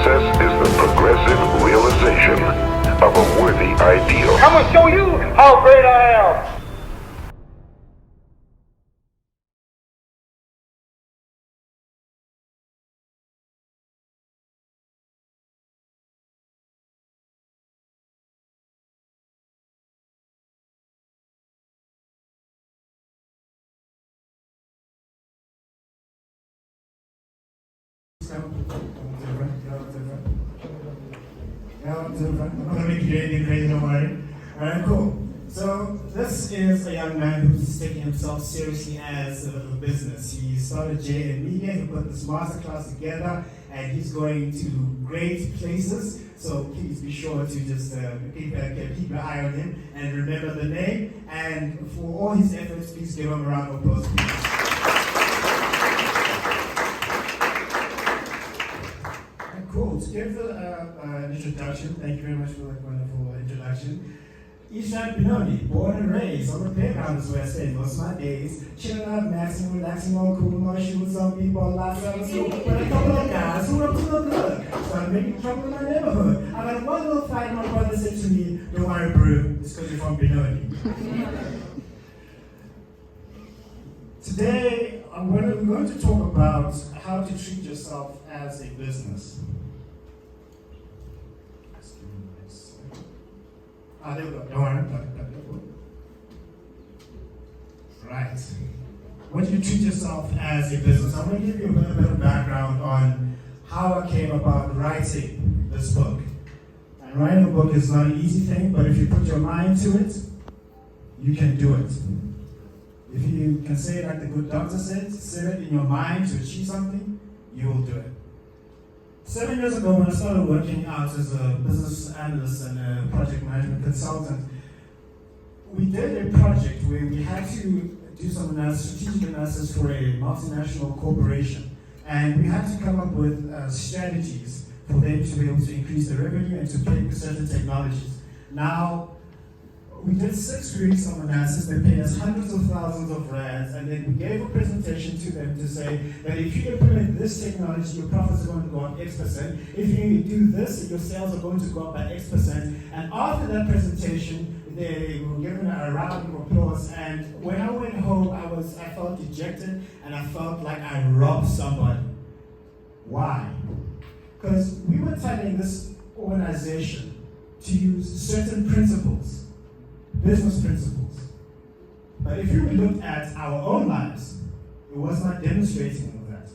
Success is the progressive realization of a worthy ideal. I'm going to show you how great I am. I'm not going to make you do anything crazy, don't worry. Alright, cool. So, this is a young man who's taking himself seriously as a business. He started JN Media, he put this masterclass together, and he's going to great places. So, please be sure to just keep your eye on him and remember the name. And for all his efforts, please give him a round of applause, please. Cool. To give an introduction, thank you very much for that wonderful introduction. Ishan Binoni, born and raised on the playground is where I spend most of my days, chilling out, maxing, relaxing, all cool, no shit with some people, lots of so, but a couple of guys who are up to no good. So I'm making trouble in my neighborhood. I got one little fight, my brother said to me, don't worry, bro, it's because you're from Binoni. Today, we're going to talk about how to treat yourself as a business. There we go. Don't worry. Right. When you treat yourself as a business, I'm going to give you a little bit of background on how I came about writing this book. And writing a book is not an easy thing, but if you put your mind to it, you can do it. If you can say it like the good doctor said, set it in your mind to achieve something, you will do it. 7 years ago, when I started working out as a business analyst and a project management consultant, we did a project where we had to do some strategic analysis for a multinational corporation. And we had to come up with strategies for them to be able to increase their revenue and to pick certain technologies. Now, we did 6 weeks of analysis. They paid us hundreds of thousands of rands, and then we gave a presentation to them to say that if you implement this technology, your profits are going to go up X%. If you do this, your sales are going to go up by X%. And after that presentation, they were given a round of applause. And when I went home, I felt dejected, and I felt like I robbed somebody. Why? Because we were telling this organization to use certain principles. Business principles. But if you looked at our own lives, it was not demonstrating all that.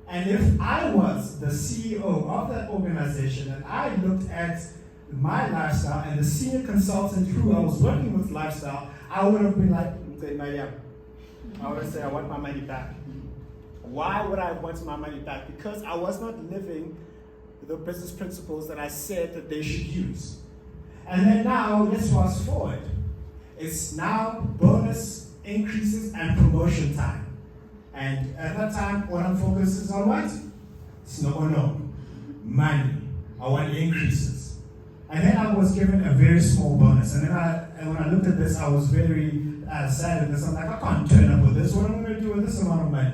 And if I was the CEO of that organization and I looked at my lifestyle and the senior consultant who I was working with lifestyle, I would have been like, I would say, I want my money back. Why would I want my money back? Because I was not living the business principles that I said that they should use. And then now, let's fast forward. It's now bonus increases and promotion time. And at that time, what I'm focused is on what? It's no, money. I want increases. And then I was given a very small bonus. And then when I looked at this, I was very sad at this. I'm like, I can't turn up with this. What am I going to do with this amount of money?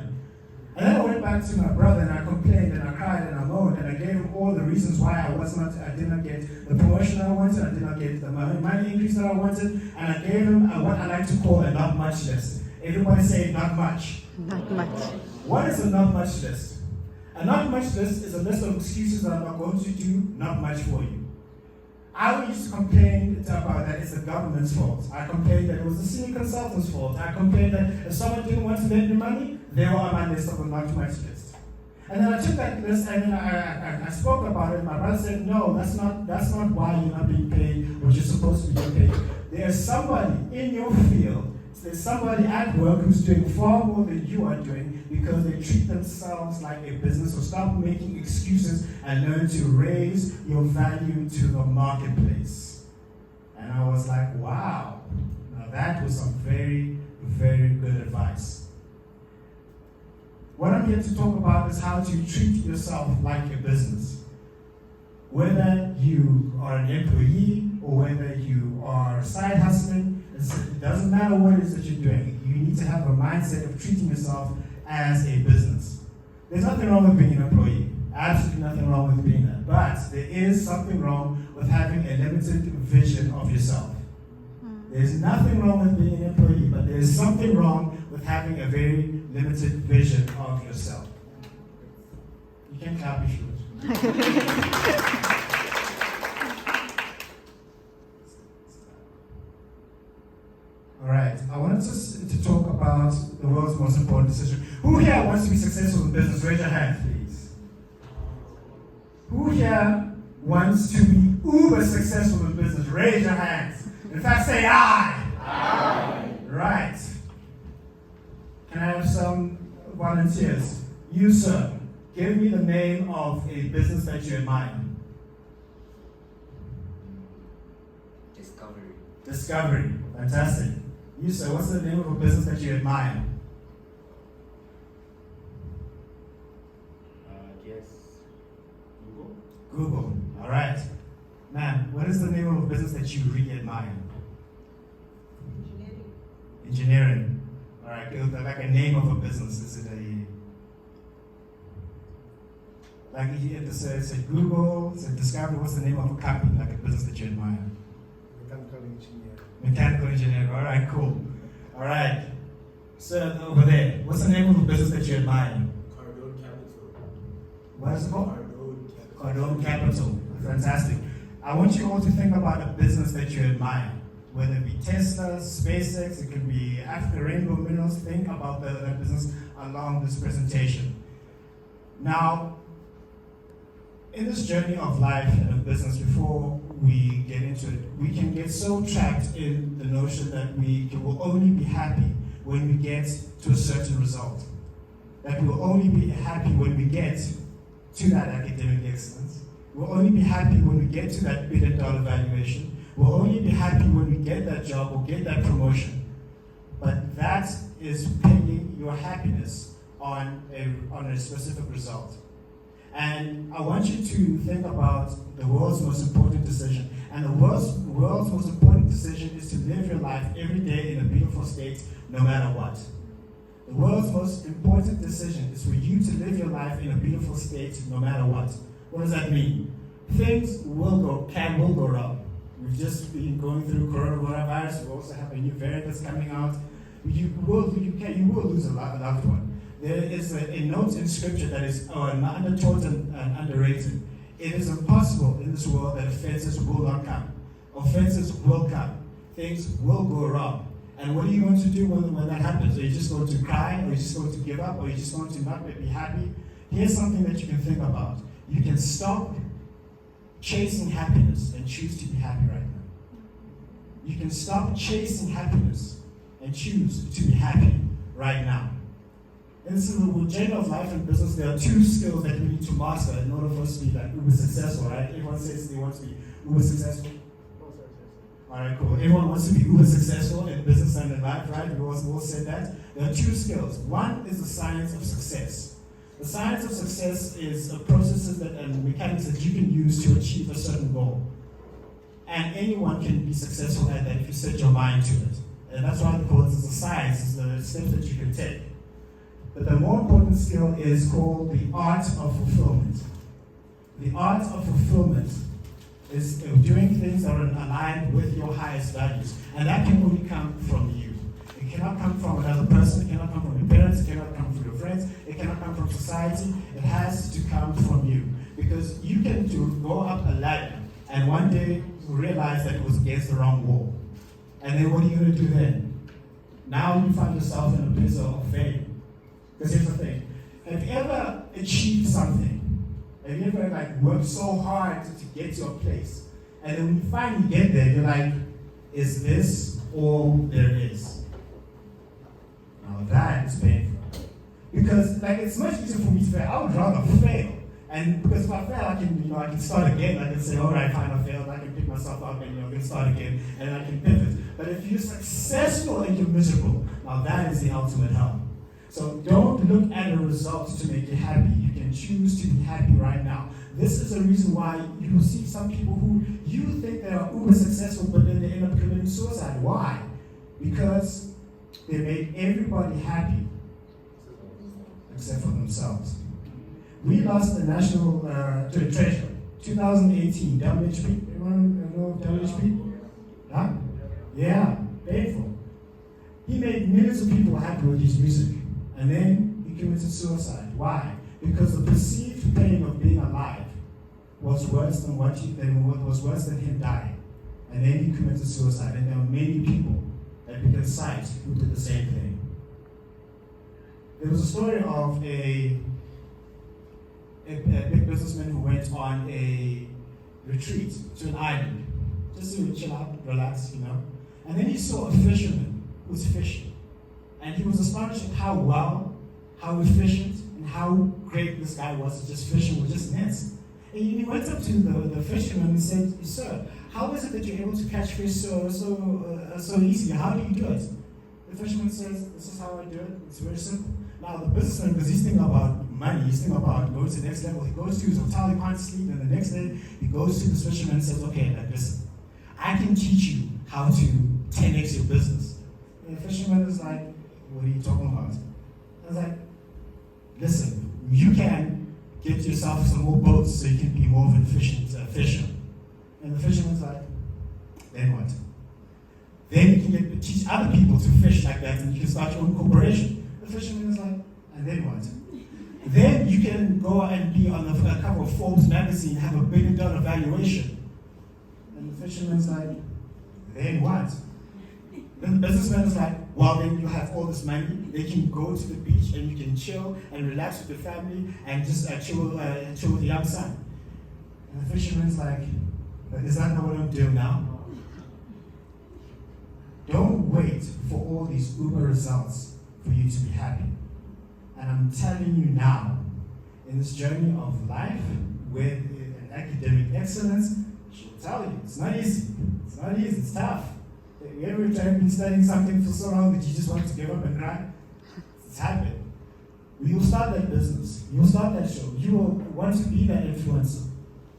And then I went back to my brother and I complained and I cried and I moaned and I gave him all the reasons why I did not get the promotion I wanted, I did not get the money increase that I wanted, and I gave him what I like to call a not much list. Everybody say not much. Not much. What is a not much list? A not much list is a list of excuses that I'm not going to do not much for you. I used to complain about that it's the government's fault. I complained that it was the senior consultant's fault. I complained that if someone didn't want to lend me money, they were on my list of a not much list. And then I took that list and then I spoke about it. My brother said, no, that's not why you're not being paid what you're supposed to be paid. There's somebody in your field, there's somebody at work who's doing far more than you are doing because they treat themselves like a business. So stop making excuses and learn to raise your value to the marketplace. And I was like, wow, now that was some very, very good advice. What I'm here to talk about is how to treat yourself like a business. Whether you are an employee or whether you are side hustling, it doesn't matter what it is that you're doing. You need to have a mindset of treating yourself as a business. There's nothing wrong with being an employee. Absolutely nothing wrong with being that. But there is something wrong with having a limited vision of yourself. There's nothing wrong with being an employee, but there's something wrong with having a very limited vision of yourself. You can clap if you wish. All right, I wanted to talk about the world's most important decision. Who here wants to be successful in business? Raise your hand, please. Who here wants to be uber successful in business? Raise your hands. In fact, say I. Aye. Right. Can I have some volunteers? You, sir, give me the name of a business that you admire. Discovery. Fantastic. You, sir, what's the name of a business that you admire? Google. All right. Ma'am, what is the name of a business that you really admire? Engineering. All right. Like a name of a business. Is it like it's a Google, it's a Discovery? What's the name of a company, like a business that you admire? Mechanical engineer. All right, cool. All right. Sir, over there, what's the name of a business that you admire? Cardone Capital. What is it called? Cardone Capital. Cardone Capital. Fantastic. I want you all to think about a business that you admire. Whether it be Tesla, SpaceX, it could be Africa Rainbow Minerals. Think about that business along this presentation. Now, in this journey of life and of business, before we get into it, we can get so trapped in the notion that we will only be happy when we get to a certain result. That we will only be happy when we get to that academic excellence. We'll only be happy when we get to that $1 billion valuation. We'll only be happy when we get that job or get that promotion. But that is pinning your happiness on a specific result. And I want you to think about the world's most important decision. And the world's most important decision is to live your life every day in a beautiful state, no matter what. The world's most important decision is for you to live your life in a beautiful state, no matter what. What does that mean? Things will go wrong. We've just been going through coronavirus. We also have a new variant that's coming out. You will lose a loved one. There is a note in scripture that is undertaught and underrated. It is impossible in this world that offenses will not come. Offenses will come. Things will go wrong. And what are you going to do when that happens? Are you just going to cry? Or are you just going to give up? Or are you just going to not be happy? Here's something that you can think about. You can stop chasing happiness and choose to be happy right now. You can stop chasing happiness and choose to be happy right now. In this journey of life and business, there are two skills that we need to master in order for us to be like uber successful, right? Everyone says they want to be uber successful. All right, cool. Everyone wants to be uber successful in business and in life, right? We all said that. There are two skills. One is the science of success. The science of success is processes and mechanics that you can use to achieve a certain goal. And anyone can be successful at that if you set your mind to it. And that's why it calls it a science, it's the steps that you can take. But the more important skill is called the art of fulfillment. The art of fulfillment is doing things that are aligned with your highest values. And that can only come from you. It cannot come from another person, it cannot come from your parents, it cannot come from your friends, it cannot come from society. It has to come from you. Because you can go up a ladder and one day realize that it was against the wrong wall. And then what are you going to do then? Now you find yourself in a place of failure. Because here's the thing, have you ever achieved something? Have you ever worked so hard to get to a place? And then when you finally get there, you're like, is this all there is? Now that is painful. Because it's much easier for me to fail. I would rather fail. And because if I fail, I can start again. I can say, all right, fine, I failed. I can pick myself up and I can start again, and I can pivot. But if you're successful and you're miserable, now that is the ultimate hell. So don't look at a result to make you happy. You can choose to be happy right now. This is the reason why you will see some people who you think they are uber successful, but then they end up committing suicide. Why? Because they made everybody happy except for themselves. We lost the national treasure. 2018, WHP. Everyone know WHP? Huh? Yeah, painful. He made millions of people happy with his music, and then he committed suicide. Why? Because the perceived pain of being alive was worse than what was worse than him dying, and then he committed suicide. And there were many people that we can cite who did the same thing. There was a story of a big businessman who went on a retreat to an island, just to chill out, relax, And then he saw a fisherman who was fishing. And he was astonished at how well, how efficient, and how great this guy was at just fishing with just nets. And he went up to the fisherman and said, "Sir, how is it that you're able to catch fish so easily? How do you do it?" The fisherman says, "This is how I do it. It's very simple." Now the businessman, because he's thinking about money, he's thinking about going to the next level. He goes to his hotel, he can't sleep, and the next day he goes to this fisherman and says, "Okay, listen, I can teach you how to 10x your business." And the fisherman is like, "What are you talking about?" I was like, "Listen, you can get yourself some more boats so you can be more of an efficient fisher." And the fisherman's like, "Then what?" "Then you can teach other people to fish like that, and you can start your own corporation." The fisherman is like, "And then what?" "Then you can go and be on the cover of Forbes magazine, have $1 billion valuation." And the fisherman's like, "Then what?" Then the businessman is like, "Well, then you have all this money. They can go to the beach and you can chill and relax with your family and just chill with the young son." And the fisherman's like, "But is that not what I'm doing now?" Don't wait for all these uber results for you to be happy. And I'm telling you now, in this journey of life with an academic excellence, she'll tell you, it's not easy. It's not easy, it's tough. You ever been studying something for so long that you just want to give up and cry? It's happened. You'll start that business. You'll start that show. You will want to be that influencer.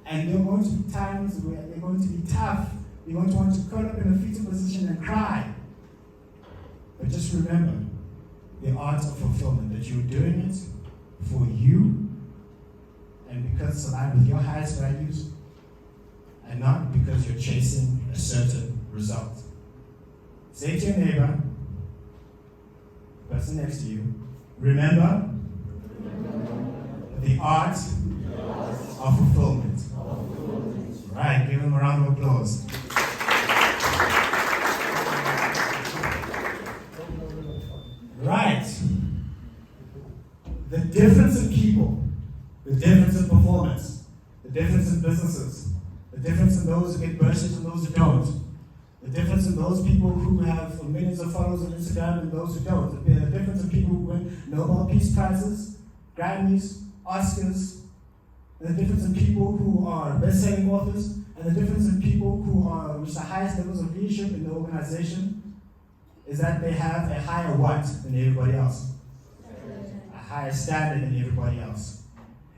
And there are going to be times where they're going to be tough. You're going to want to curl up in a fetal position and cry. But just remember the art of fulfillment, that you're doing it for you and because it's aligned with your highest values and not because you're chasing a certain result. Say to your neighbor, the person next to you, remember the art of fulfillment. Right, give them a round of applause. Right. The difference in people, the difference in performance, the difference in businesses, the difference in those who get bursts and those who don't, the difference in those people who have millions of followers on Instagram and those who don't, the difference in people who win Nobel Peace Prizes, Grammys, Oscars, and the difference in people who are best-selling authors, and the difference in people who reach the highest levels of leadership in the organization is that they have a higher what than everybody else? A higher standard than everybody else.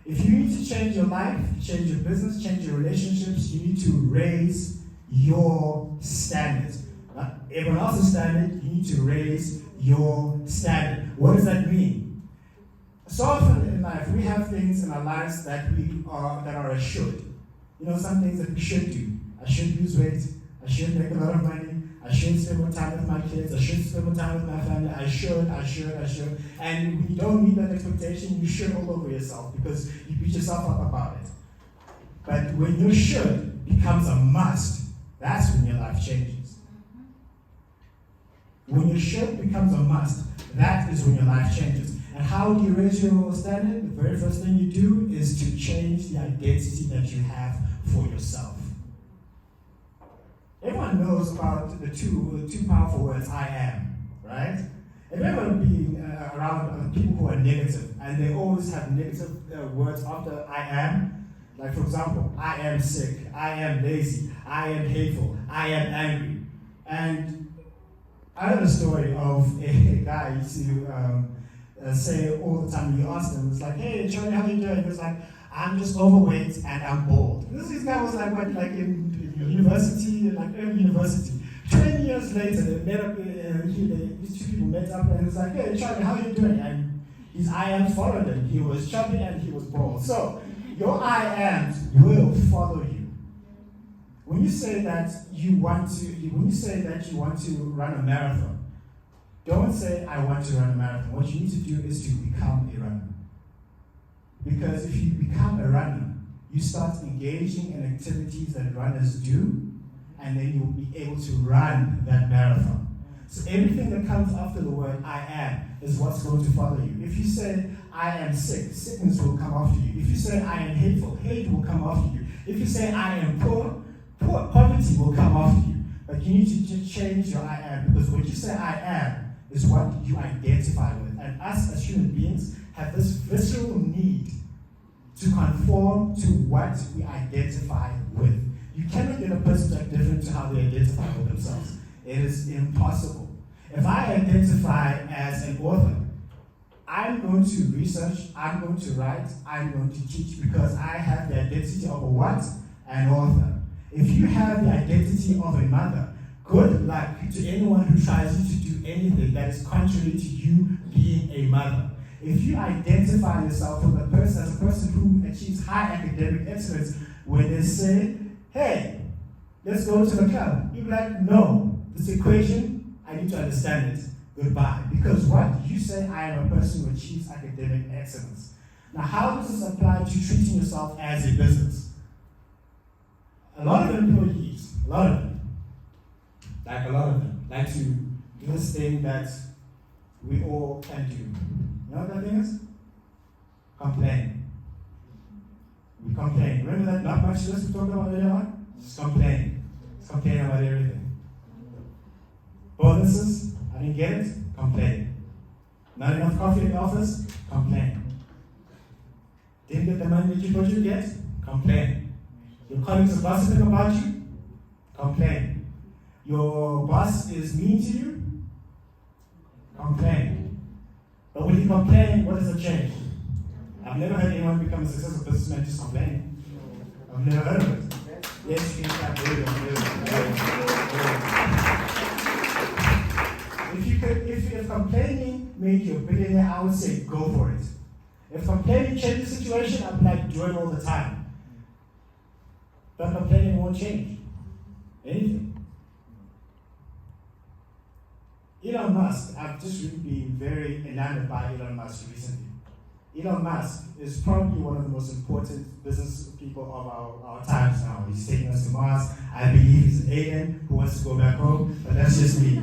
If you need to change your life, change your business, change your relationships, you need to raise your standards. Not everyone else's standard, you need to raise your standard. What does that mean? So often in life, we have things in our lives that are a should. Some things that we should do. I should lose weight. I should make a lot of money. I should spend more time with my kids. I should spend more time with my family. I should. And when you don't meet that expectation, you should all over yourself because you beat yourself up about it. But when your should becomes a must, that's when your life changes. When your should becomes a must, that is when your life changes. And how do you raise your standard? The very first thing you do is to change the identity that you have for yourself. Everyone knows about the two powerful words, I am, right? Have you ever been around people who are negative and they always have negative words after I am? Like, for example, I am sick, I am lazy, I am hateful, I am angry. And I heard a story of a guy who used to say all the time, you ask him, it's like, "Hey, Charlie, how you doing?" He was like, "I'm just overweight and I'm bald." This guy was like, what, like in university, like early university. 20 years later, they met up, these two people met up and it's like, "Hey, Charlie, how are you doing?" And he His I am followed him. He was chubby and he was bald. So your I am will follow you. When you say that you want to run a marathon, don't say I want to run a marathon. What you need to do is to become a runner. Because if you become a runner, you start engaging in activities that runners do, and then you'll be able to run that marathon. So everything that comes after the word I am is what's going to follow you. If you say I am sick, sickness will come after you. If you say I am hateful, hate will come after you. If you say I am poor, poverty will come after you. But you need to just change your I am, because when you say I am is what you identify with. And us as human beings have this visceral need to conform to what we identify with. You cannot get a person to act different to how they identify with themselves. It is impossible. If I identify as an author, I'm going to research, I'm going to write, I'm going to teach, because I have the identity of a what? An author. If you have the identity of a mother, good luck to anyone who tries you to do anything that is contrary to you being a mother. If you identify yourself as a person who achieves high academic excellence, when they say, hey, let's go to the club, you're like, no, this equation, I need to understand it. Goodbye. Because what? You say I am a person who achieves academic excellence. Now, how does this apply to treating yourself as a business? A lot of employees, a lot of them, like to do this thing that we all can do. You know what that thing is? Complain. We complain. Remember that not much list we talked about earlier on? Just complain. Just complain about everything. Bonuses, I didn't get it? Complain. Not enough coffee in the office? Complain. Didn't get the money that you thought you'd get? Complain. Your colleagues are gossiping about you? Complain. Your boss is mean to you? Complain. But when you complain, what does it change? I've never heard anyone become a successful businessman just complaining. I've never heard of it. Yes, you can clap. If complaining made you a billionaire, I would say go for it. If complaining changed the situation, I'd be like, do it all the time. But complaining won't change anything. Elon Musk, I've just really been very enamored by Elon Musk recently. Elon Musk is probably one of the most important business people of our times now. He's taking us to Mars. I believe he's an alien who wants to go back home, but that's just me.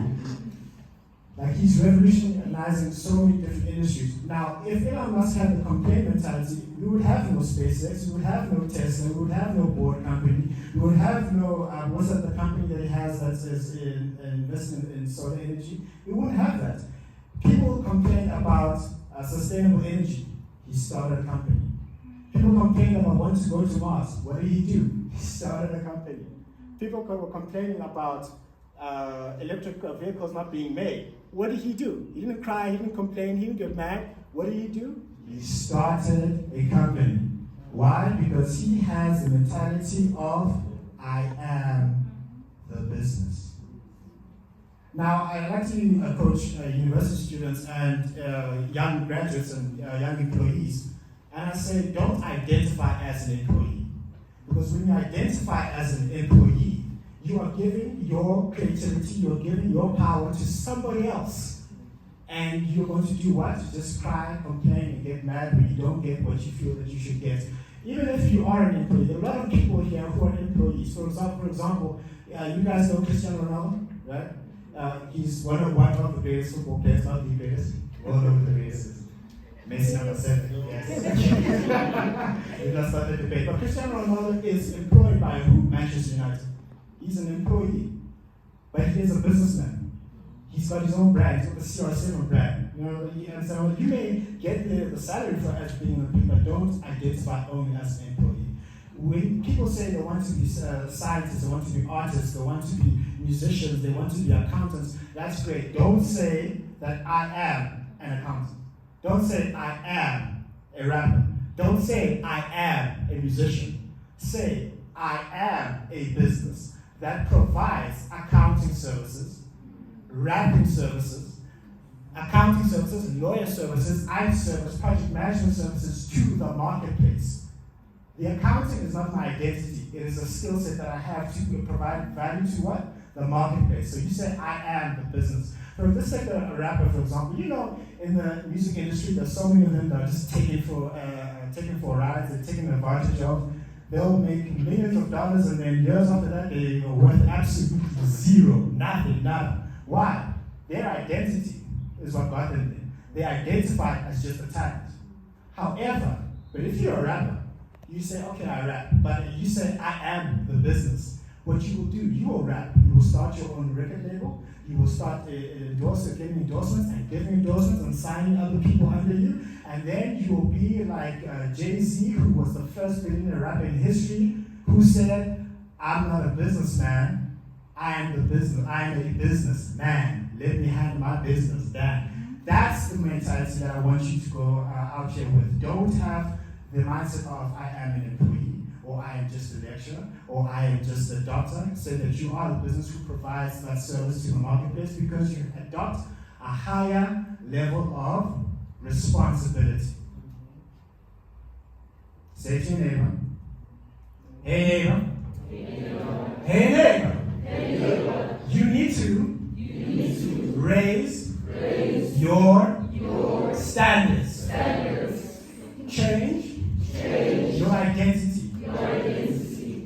Like, he's revolutionizing so many different industries. Now, if Elon Musk had the complaint mentality, we would have no SpaceX, we would have no Tesla, we would have no board company, we would have no, what's that, the company that he has that is in investment in solar energy? We wouldn't have that. People complain about sustainable energy. He started a company. People complain about wanting to go to Mars. What did he do? He started a company. People were complaining about electric vehicles not being made. What did he do? He didn't cry, he didn't complain, he didn't get mad. What did he do? He started a company. Why? Because he has the mentality of, I am the business. Now, I like to coach university students and young graduates and young employees. And I say, don't identify as an employee. Because when you identify as an employee, you are giving your creativity, you're giving your power to somebody else. And you're going to do what? Just cry, complain, and get mad when you don't get what you feel that you should get. Even if you are an employee, there are a lot of people here who are employees. For example, you guys know Cristiano Ronaldo, right? He's one of the greatest football players, not the greatest, one of the greatest. Messi number 7, yes. We just started the debate. But Cristiano Ronaldo is employed by who? Manchester United. He's an employee, but he is a businessman. He's got his own brand, he's got the CR7 brand. You know, and so you may get the salary for as being an employee, but don't identify only as an employee. When people say they want to be scientists, they want to be artists, they want to be musicians, they want to be accountants, that's great. Don't say that I am an accountant. Don't say I am a rapper. Don't say I am a musician. Say I am a business that provides accounting services, rapping services, accounting services, lawyer services, IT service, project management services to the marketplace. The accounting is not my identity. It is a skill set that I have to provide value to what? The marketplace. So you say, I am the business. So let's take a rapper, for example. You know, in the music industry, there's so many of them that are just taking for rides, they're taking advantage of. They'll make millions of dollars, and then years after that, they are worth absolutely zero, nothing, nada. Why? Their identity is what got them there. They identify as just a talent. However, but if you're a rapper, you say, okay, I rap, but you say, I am the business. What you will do, you will rap, you will start your own record label, you will start getting endorsements and signing other people under you, and then you will be like Jay-Z, who was the first billionaire rapper in history, who said, I'm not a businessman, I am the business, I am a businessman. Let me handle my business down. That's the mentality that I want you to go out here with. Don't have the mindset of I am an employee, or I am just a lecturer, or I am just a doctor. Say that you are the business who provides that service to the marketplace because you adopt a higher level of responsibility. Say to your neighbor, hey neighbor, hey neighbor, hey neighbor. You need to raise your standards. Change your identity.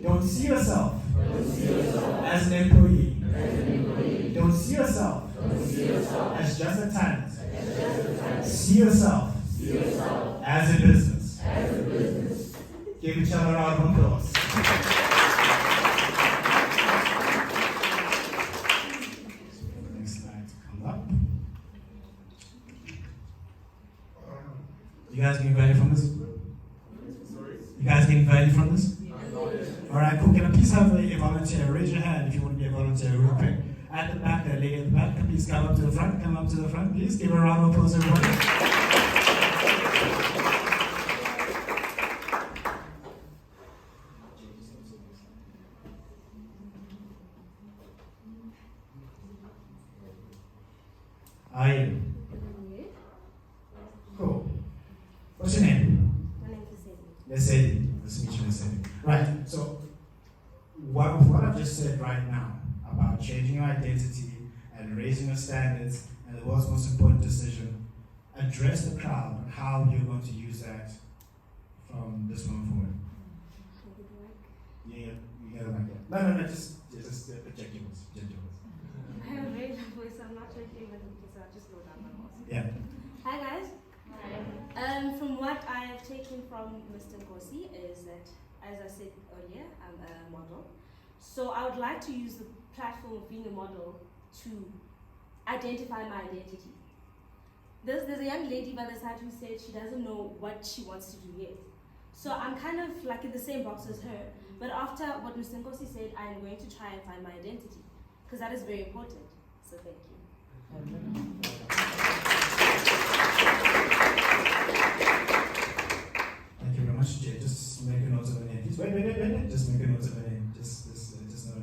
Don't see yourself as an employee. Don't see yourself as just a talent. See yourself as a business. Give each other a round of applause. Next slide comes up. You guys getting value from this? You guys getting value from this? Alright, cool. Can I please have a volunteer? Raise your hand if you want to be a volunteer real quick. At the back, that lady at the back, please come up to the front. Come up to the front, please. Give a round of applause, everybody. How are you? Cool. What's your name? My name is Sadie. Lesedi. Nice to meet you, Lesedi. Right, so what I've just said right now about changing your identity and raising your standards and the world's most important decision, address the crowd on how you're going to use that from this moment forward. Yeah, you got it like that. No, just project your voice. I have a very loud voice, so I'm not sure if you even so I'll just slow down my voice. Yeah. Hi guys. Hi. From what I have taken from Mr. Nkosi is that, as I said earlier, I'm a model. So I would like to use the platform of being a model to identify my identity. There's a young lady by the side who said she doesn't know what she wants to do yet. So I'm kind of like in the same box as her, but after what Mr. Nkosi said, I'm going to try and find my identity, because that is very important. So thank you. Thank you very much, Jay. Just make a note of the name. Please wait. Just make a note of the name. Just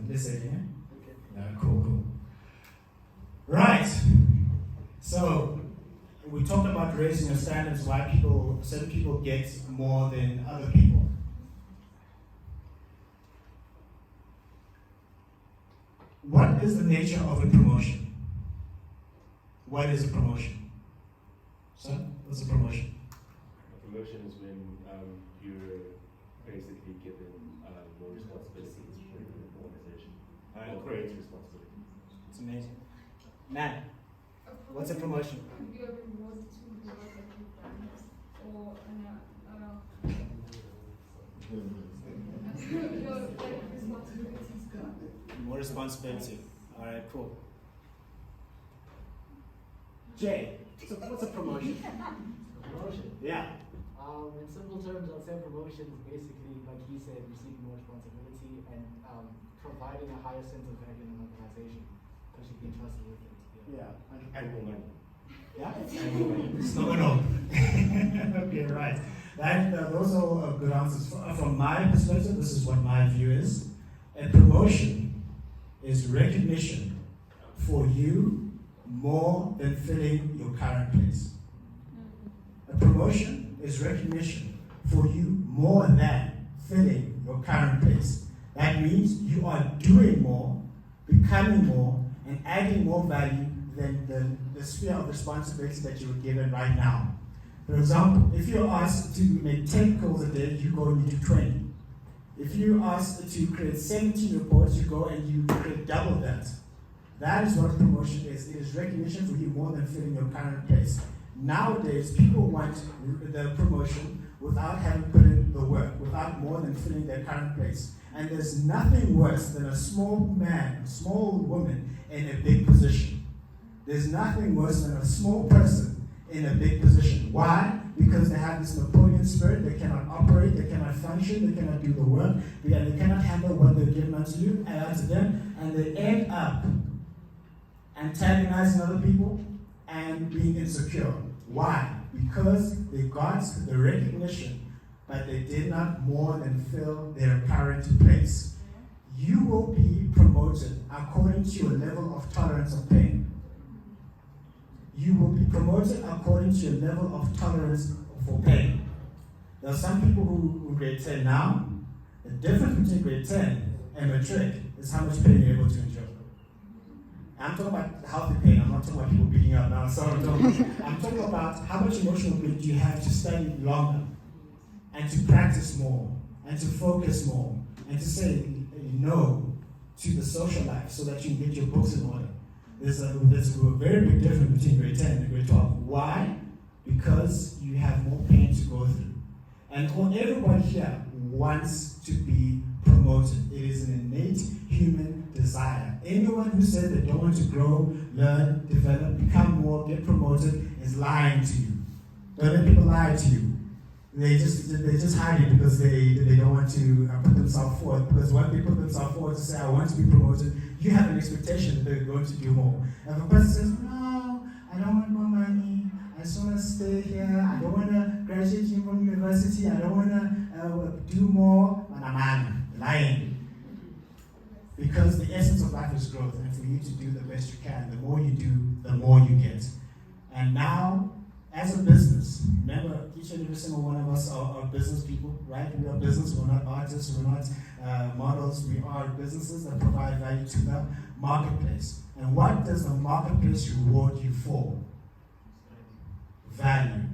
listen, yeah? Okay. Yeah, cool. Right. So we talked about raising your standards, why certain people get more than other people. What is the nature of a promotion? What is a promotion? Son, what's a promotion? A promotion is when you're basically given more responsibilities for the organization. Or creates responsibility. It's amazing. Man, what's a promotion? You are promoted to the work that you've done, or your responsibilities gone. More responsibility. All right, cool. Jay, so what's a promotion? Promotion. Yeah. In simple terms, I'll say promotion is basically, like he said, receiving more responsibility and providing a higher sense of value in an organization because you've been trusted with it. Yeah. And more money. Yeah? It's not enough. Okay, right. Those are good answers. From my perspective, this is what my view is. A promotion is recognition for you, more than filling your current place. A promotion is recognition for you more than filling your current place. That means you are doing more, becoming more, and adding more value than the sphere of responsibility that you were given right now. For example, if you're asked to make 10 calls a day, you go and you do 20. If you're asked to create 17 reports, you go and you create double that. That is what promotion is. It is recognition for you more than filling your current place. Nowadays, people want the promotion without having put in the work, without more than filling their current place. And there's nothing worse than a small man, a small woman in a big position. There's nothing worse than a small person in a big position. Why? Because they have this Napoleon spirit. They cannot operate, they cannot function, they cannot do the work, they cannot handle what they're given unto them, and they end up antagonizing other people and being insecure. Why? Because they got the recognition, but they did not more than fill their current place. You will be promoted according to your level of tolerance of pain. You will be promoted according to your level of tolerance for pain. There are some people who grade 10 now. The difference between grade 10 and matric is how much pain you're able to endure. I'm talking about healthy pain. I'm not talking about people beating up now. So I'm talking about how much emotional pain do you have to study longer, and to practice more, and to focus more, and to say no to the social life so that you can get your books in order. There's a very big difference between grade 10 and grade 12. Why? Because you have more pain to go through. And everybody here wants to be promoted. It is an innate human desire. Anyone who says they don't want to grow, learn, develop, become more, get promoted is lying to you. Don't let people lie to you. They just hide it because they don't want to put themselves forward. Because when they put themselves forward to say, I want to be promoted, you have an expectation that they're going to do more. And if a person says, no, I don't want more money, I just want to stay here, I don't want to graduate from university, I don't want to do more, and I'm lying. Because the essence of life is growth, and for you to do the best you can, the more you do, the more you get. And now, as a business, remember, each and every single one of us are business people, right? We are business, we're not artists, we're not models, we are businesses that provide value to the marketplace. And what does the marketplace reward you for? Value.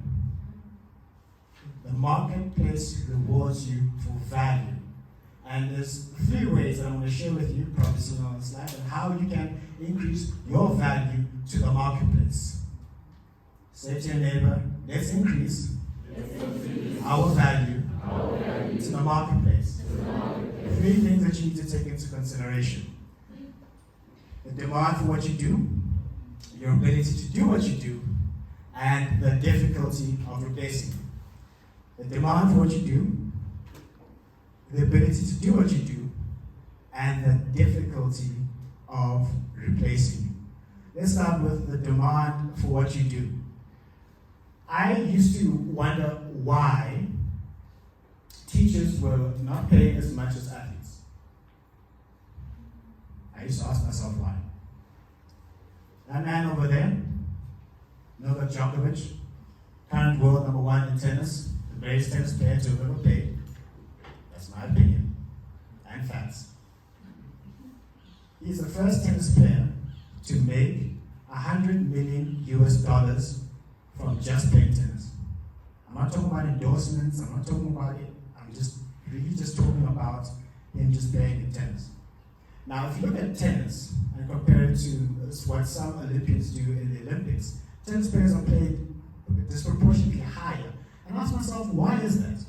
The marketplace rewards you for value. And there's 3 ways that I'm going to share with you, probably seen on the slide, on how you can increase your value to the marketplace. Say to your neighbor, let's increase our value to the marketplace. 3 things that you need to take into consideration. The demand for what you do, your ability to do what you do, and the difficulty of replacing you. The demand for what you do, the ability to do what you do, and the difficulty of replacing you. Let's start with the demand for what you do. I used to wonder why teachers were not paid as much as athletes. I used to ask myself why. That man over there, Novak Djokovic, current world number 1 in tennis, the greatest tennis player to have ever played. That's my opinion and facts. He's the first tennis player to make $100 million from just playing tennis. I'm not talking about endorsements, I'm not talking about it, I'm just really just talking about him just playing tennis. Now, if you look at tennis and compare it to what some Olympians do in the Olympics, tennis players are paid disproportionately higher. And I ask myself, why is that?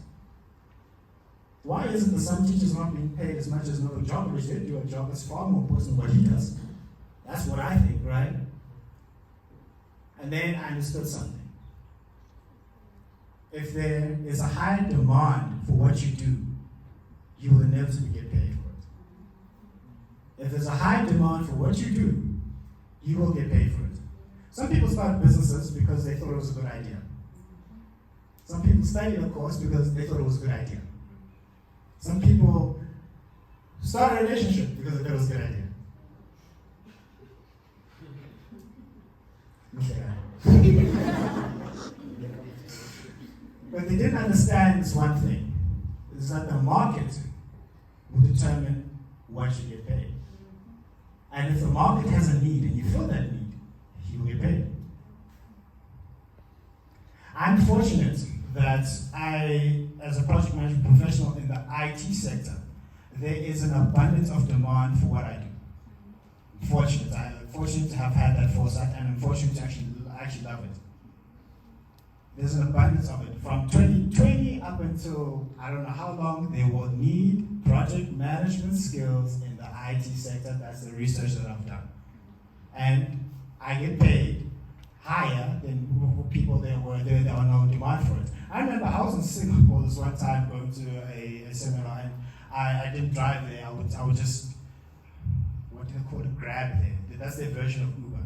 Why is it that some teachers not being paid as much as Novak Djokovic? They do a job that's far more important than what he does. That's what I think, right? And then I understood something. If there is a high demand for what you do, you will inevitably get paid for it. If there's a high demand for what you do, you will get paid for it. Some people start businesses because they thought it was a good idea. Some people study a course because they thought it was a good idea. Some people start a relationship because they thought it was a good idea. But they didn't understand this one thing, is that the market will determine what you get paid. And if the market has a need and you fill that need, you will get paid. I'm fortunate that I, as a project management professional in the IT sector, there is an abundance of demand for what I do. I'm fortunate to have had that foresight, and I'm fortunate to actually love it. There's an abundance of it. From 2020 up until I don't know how long, they will need project management skills in the IT sector. That's the research that I've done. And I get paid higher than people there were no demand for it. I remember I was in Singapore this one time going to a seminar, and I didn't drive there. I would just, what do they call it, Grab there. That's their version of Uber.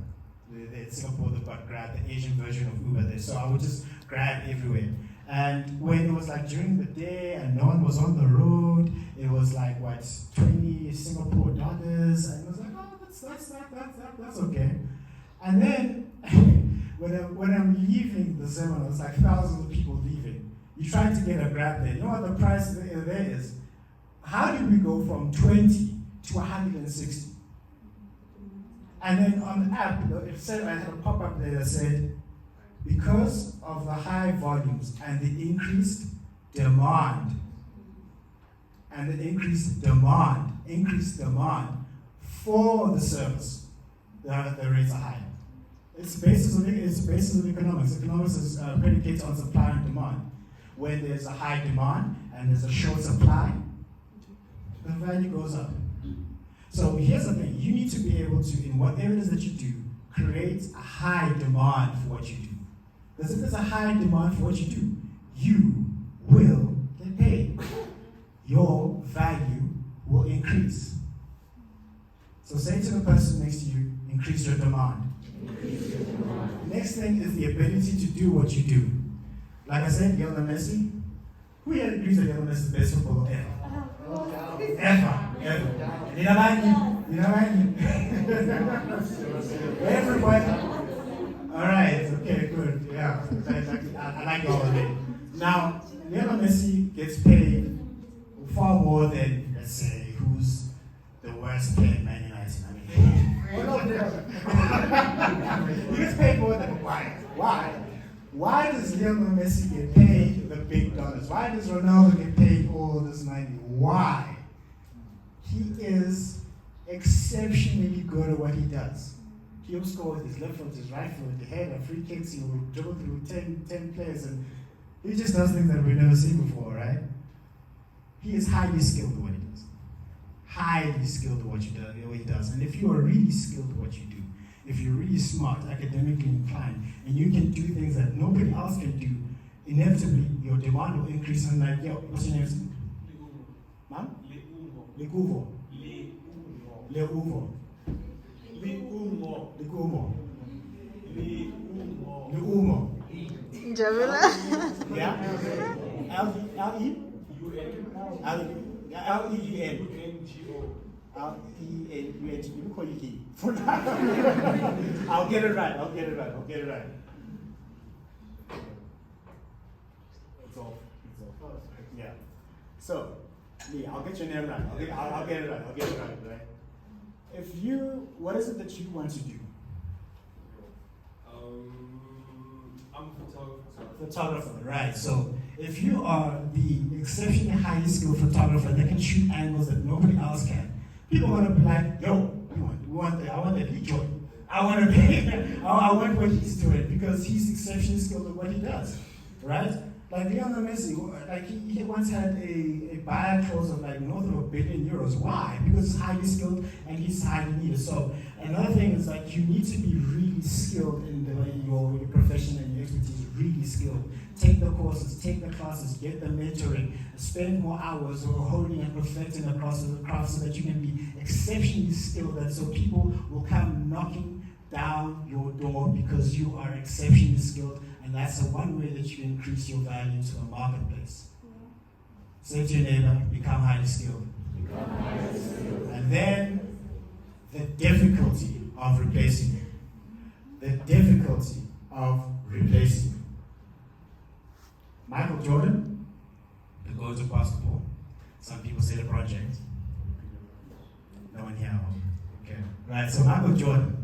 In Singapore, they've got Grab, the Asian version of Uber there. So I would just Grab everywhere. And when it was like during the day and no one was on the road, it was like, what, 20 Singapore dollars. And I was like, oh, that's okay. And then when I'm leaving the seminar, it's like thousands of people leaving. You try to get a Grab there. You know what the price there is? How did we go from 20 to 160? And then on the app, it said, I had a pop-up there that said, because of the high volumes and the increased demand, increased demand for the service, the rates are high. It's basis of economics. Economics is predicated on supply and demand. When there's a high demand and there's a short supply, the value goes up. So here's the thing, you need to be able to, in what areas that you do, create a high demand for what you do. Because if there's a high demand for what you do, you will get paid. Your value will increase. So say to the person next to you, increase your demand. Next thing is the ability to do what you do. Like I said, Lionel Messi, who here agrees that Lionel Messi is the best footballer ever? Ever. You know what I mean? Everybody. All right, okay, good. Yeah, I like all of it. Now, Lionel Messi gets paid far more than, let's say, who's the worst player in Man United. He gets paid more than why? Why does Lionel Messi get paid the big dollars? Why does Ronaldo get paid all this money? Why? He is exceptionally good at what he does. He'll score with his left foot, his right foot, the header, free kicks, he will dribble through 10 players, and he just does things that we've never seen before, right? He is highly skilled at what he does. Highly skilled at what he does. And if you are really skilled at what you do, if you're really smart, academically inclined, and you can do things that nobody else can do, inevitably your demand will increase. And like, yo, what's your name? Ma'am? Lekuvo. Leuvo. Leumo. Njabulo. Yeah? L-E-U-N. You call you key. I'll get it right. It's off. Yeah. So, Lee, I'll get your name right. I'll get it right. Right? What is it that you want to do? I'm a photographer. Photographer, right. So if you are the exceptionally highly skilled photographer that can shoot angles that nobody else can, people are going to be like, yo, I want that he joined. I want what he's doing because he's exceptionally skilled at what he does, right? Like Lionel Messi, like he once had a buyer clause of like north of €1 billion. Why? Because he's highly skilled and he's highly needed. So another thing is like you need to be really skilled in your profession and your expertise. Really skilled. Take the courses, take the classes, get the mentoring, spend more hours honing and perfecting the craft so that you can be exceptionally skilled. And so people will come knocking down your door because you are exceptionally skilled. And that's the one way that you increase your value to the marketplace. Say to your neighbor, become highly skilled. And then the difficulty of replacing you. the difficulty of replacing. Michael Jordan, the GOAT of basketball. Some people say the project. No one here. Okay. Right, so Michael Jordan,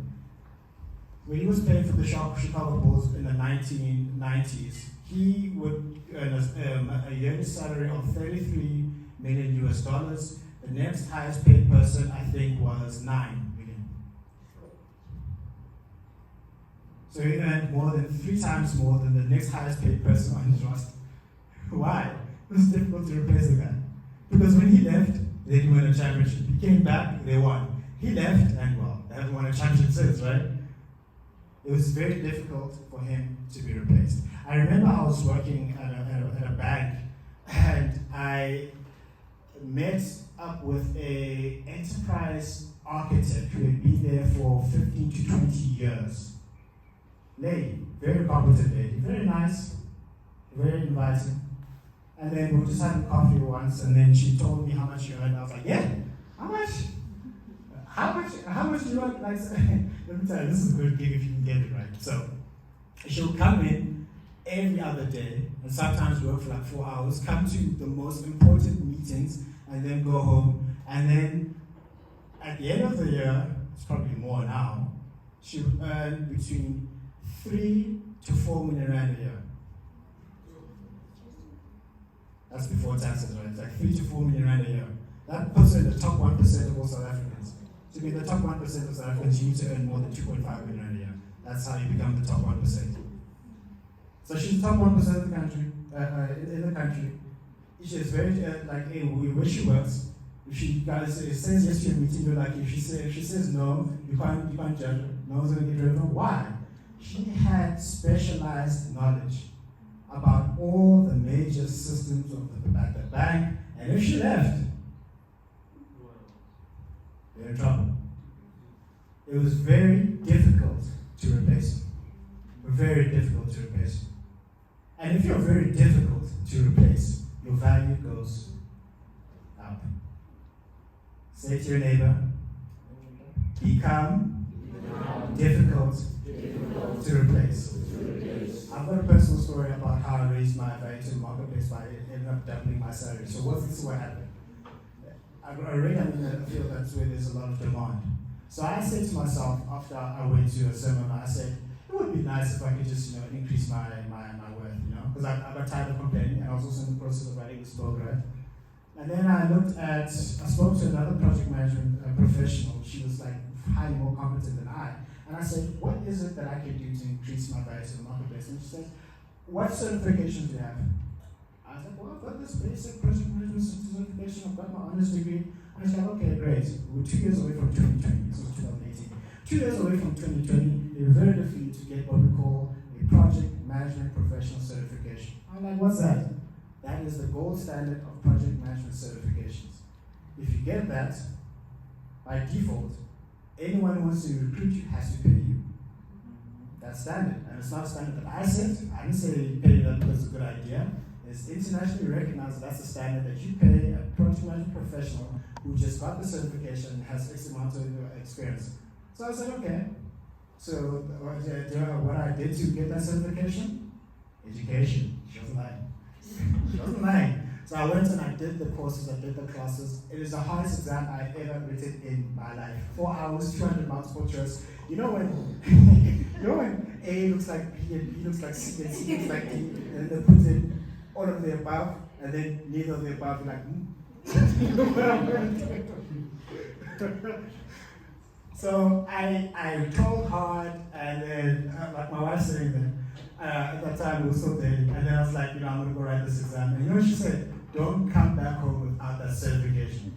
when he was playing for the Chicago Bulls in the 1990s, he would earn a yearly salary of $33 million US. The next highest paid person, I think, was $9 million. So he earned more than 3 times more than the next highest paid person on his roster. Why? It was difficult to replace the guy. Because when he left, they didn't win a championship. He came back, they won. He left, and well, they haven't won a championship since, right? It was very difficult for him to be replaced. I remember I was working at a bank, and I met up with a enterprise architect who had been there for 15 to 20 years. Lady, very competent lady, very nice, very inviting. And then we were just having coffee once, and then she told me how much she earned. I was like, yeah, how much? How much do you want? Like, let me tell you, this is a good gig if you can get it right. So she'll come in every other day, and sometimes work for like 4 hours, come to the most important meetings, and then go home. And then at the end of the year, it's probably more now, she would earn between 3 to 4 million rand a year. That's before taxes, right? It's like 3 to 4 million rand a year. That puts her in the top 1% of all South Africans. To be in the top 1% of South Africans, you need to earn more than 2.5 million rand a year. That's how you become the top 1%. So she's top 1% of the country, in the country. She's very, where she works, if she says yes to your meeting, you're like, if she says no, you can't judge her. No one's going to get rid of her. Why? She had specialized knowledge about all the major systems of the bank, and if she left, they're in trouble. It was very difficult to replace him. Very difficult to replace him. And if you're very difficult to replace, your value goes up. Say to your neighbor, become difficult to replace. I've got a personal story about how I raised my value to the marketplace by ending up doubling my salary. So this is what happened. I already am in a field that's where there's a lot of demand. So I said to myself after I went to a seminar, I said, it would be nice if I could just increase my worth, because I got tired of complaining, and I was also in the process of writing this book, right? And then I spoke to another project management professional. She was like highly more competent than I. And I said, what is it that I can do to increase my value to the marketplace? And she said, what certifications do you have? I was like, well, I've got this basic project management certification, I've got my honors degree. And she's like, okay, great. We're 2 years away from 2020. This was 2018. 2 years away from 2020, it was very good for you to get what we call a project management professional certification. I'm like, what's that? That is the gold standard of project management certifications. If you get that, by default, anyone who wants to recruit you has to pay you. That's standard. And it's not a standard that I set. I didn't say pay that because it's a good idea. It's internationally recognized that that's the standard that you pay a project management professional who just got the certification and has X amount of experience. So I said, okay. So what I did to get that certification? Education. She wasn't lying. She wasn't lying. So I went and I did the courses, I did the classes. It is the hardest exam I've ever written in my life. 4 hours, 200 multiple choice. You know when A looks like B and B looks like C and C looks like D, and then they put in all of the above, and then neither of the above, you're like, So I told hard, and then like my wife saying that at that time we were still dating, and then I was like, I'm gonna go write this exam. And you know what she said? Don't come back home without that certification.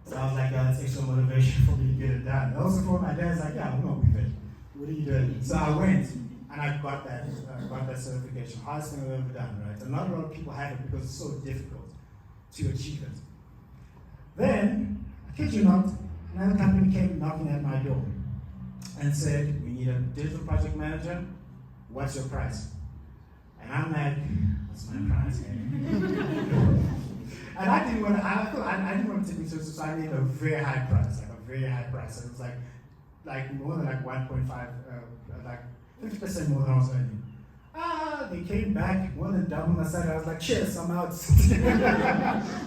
So I was like, that's extra motivation for me to get it done. I also told my dad, he's like, yeah, we're gonna be fit. What are you doing? So I went and I got that certification. Hardest thing I've ever done, right? And not a lot of people have it because it's so difficult to achieve it. Then, I kid you not, another company came knocking at my door and said, we need a digital project manager. What's your price? And I'm like, what's my price? And I didn't want to take me seriously, so I made a very high price, like a very high price. And it was like like more than like 1.5, like 50% more than I was earning. They came back more than double my salary. I was like, cheers, I'm out.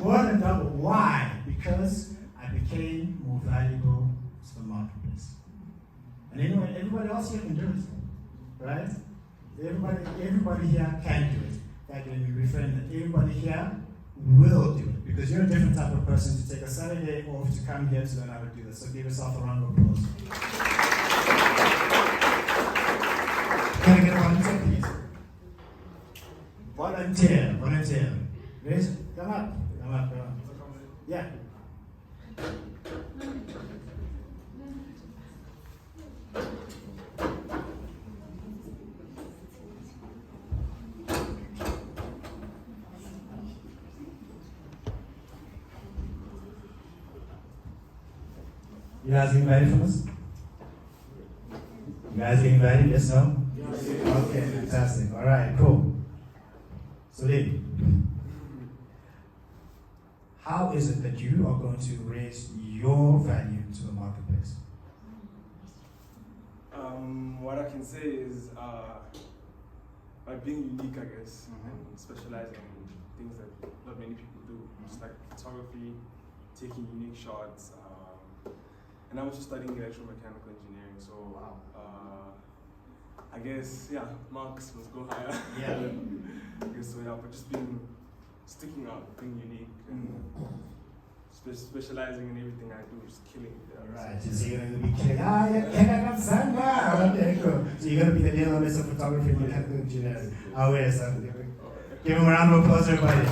More than double. Why? Because I became more valuable to the marketplace. And anyway, everybody else here can do it, right? Everybody here can do it. In fact, let me reframe that. Everybody here will do it because you're a different type of person to take a Saturday off to come here to learn how to do this. So give yourself a round of applause. Can I get a volunteer, please? Volunteer. Raise, come up. Yeah. You guys getting ready for this? You guys getting ready? Yes, no? Yes. Okay, fantastic. All right, cool. So then, how is it that you are going to raise your value to the marketplace? What I can say is by being unique, I guess, and specializing in things that not many people do, just like photography, taking unique shots. And I'm also studying electromechanical engineering, so I guess, marks must go higher. Yeah. I guess so, but just sticking out, being unique, and specializing in everything I do, just killing it. Right, so you're going to be killing, okay, cool. So you're going to be the Neil Miss of photography and mechanical engineering. Oh, wait a second. Give him a round of applause, everybody.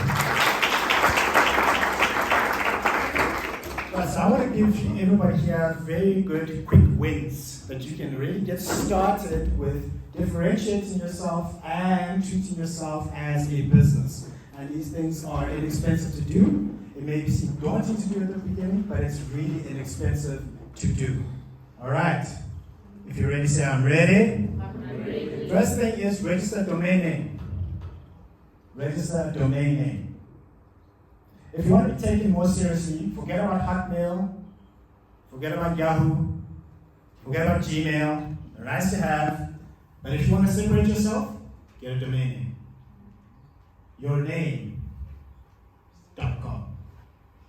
So I want to give everybody here very good quick wins that you can really get started with differentiating yourself and treating yourself as a business. And these things are inexpensive to do. It may seem daunting to do at the beginning, but it's really inexpensive to do. All right. If you're ready, say I'm ready. I'm ready. First thing is register domain name. Register domain name. If you want to be taken more seriously, forget about Hotmail, forget about Yahoo, forget about Gmail. They're nice to have. But if you want to separate yourself, get a domain name. Yourname.com.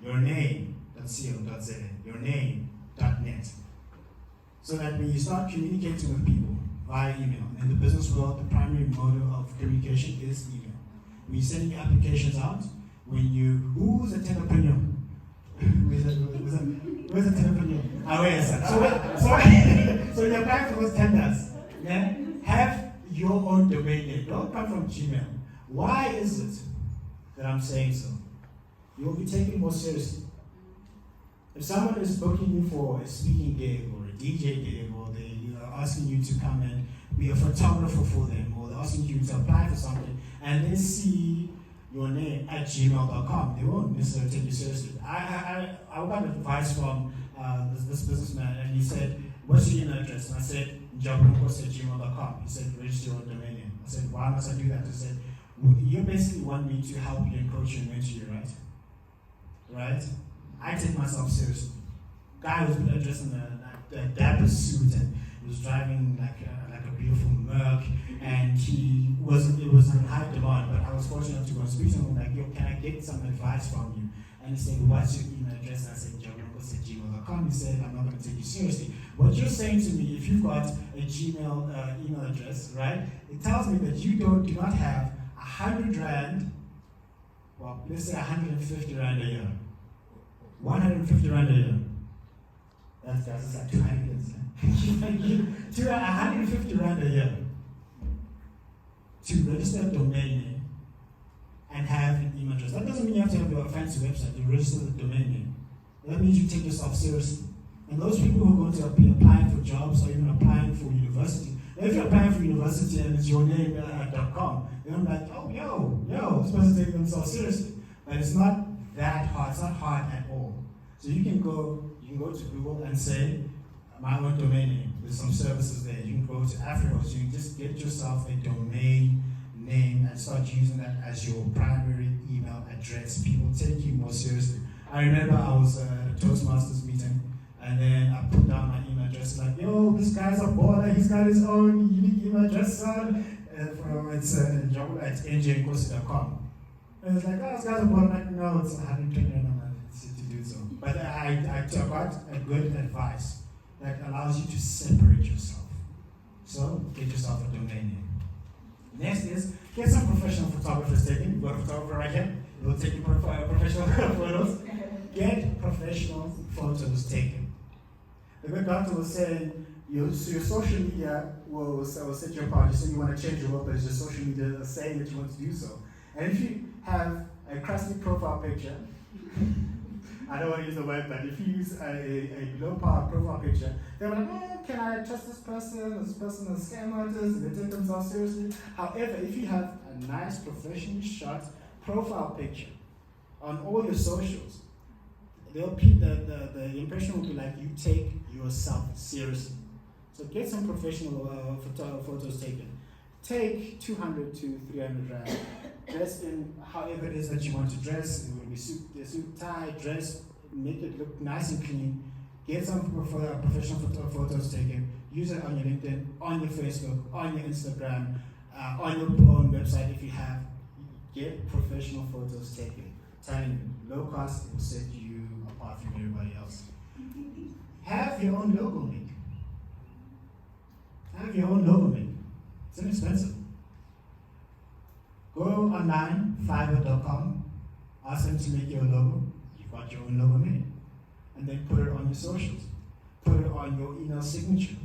Yourname.co.za. Yourname.net. So that when you start communicating with people via email, in the business world, the primary mode of communication is email. When you're sending applications out, who's a entrepreneur? Who's a entrepreneur? So when you're applying for those tenders, have your own domain name. Don't come from Gmail. Why is it that I'm saying so? You will be taken more seriously. If someone is booking you for a speaking gig or a DJ gig, or they asking you to come and be a photographer for them, or they're asking you to apply for something, and they see your name at gmail.com, they won't necessarily take you seriously. I got advice from this businessman, and he said, what's your email address? And I said, Njabulo James at gmail.com. He said, register your domain name. I said, why must I do that? He said, you basically want me to help you and coach you and mentor you, right? Right? I take myself seriously. Guy was dressed in a dapper suit, and he was driving like a beautiful Merc, and it was in high demand, but I was fortunate to go and speak to him, like, yo, can I get some advice from you? And he said, what's your email address? And I said, Njabulo@gmail.com. He said, I'm not going to take you seriously. What you're saying to me, if you've got a Gmail email address, right, it tells me that you do not have 100 Rand, well, let's say 150 Rand a year. 150 Rand a year. That's like 2 Heinekens. 150 Rand a year to register a domain name and have an email address. That doesn't mean you have to have your fancy website. You register the domain name. That means you take yourself seriously. And those people who are going to be applying for jobs or even applying for university, if you're applying for university and it's your name.com, then I'm like, oh, yo, this person taking themselves seriously. But it's not that hard. It's not hard at all. So you can go to Google and say, my own domain name. There's some services there. You can go to Africa, so you can just get yourself a domain name and start using that as your primary email address. People take you more seriously. I remember I was at a Toastmasters meeting, and then I put down my email address address, like, yo, this guy's a baller, he's got his own unique email address, son. It's Njabulo at NJ.com. And it's like, oh, this guy's a baller. Like, no, it's 129 to do so. But I got a good advice that allows you to separate yourself. So get yourself a domain name. Next is get some professional photographers taken. You've got a photographer right here. We'll take you professional photos. Get professional photos taken. The good doctor was saying your social media will set you apart. You say you want to change your world, but it's your social media saying that you want to do so. And if you have a crusty profile picture, I don't want to use the word, but if you use a low power profile picture, they're like, can I trust this person? Is this person a scam artist? They take themselves seriously. However, if you have a nice professionally shot profile picture on all your socials, the impression will be like you take yourself seriously. So get some professional photos taken. Take 200 to 300 rand. Dress in however it is that you want to dress. It will be suit, tie, dress, make it look nice and clean. Get some professional photos taken. Use it on your LinkedIn, on your Facebook, on your Instagram, on your own website if you have. Get professional photos taken. Telling you, low cost, it will set you apart from everybody else. Have your own logo made. Have your own logo made. It's inexpensive. Go online, fiverr.com, ask them to make your logo. You've got your own logo made. And then put it on your socials. Put it on your email signature.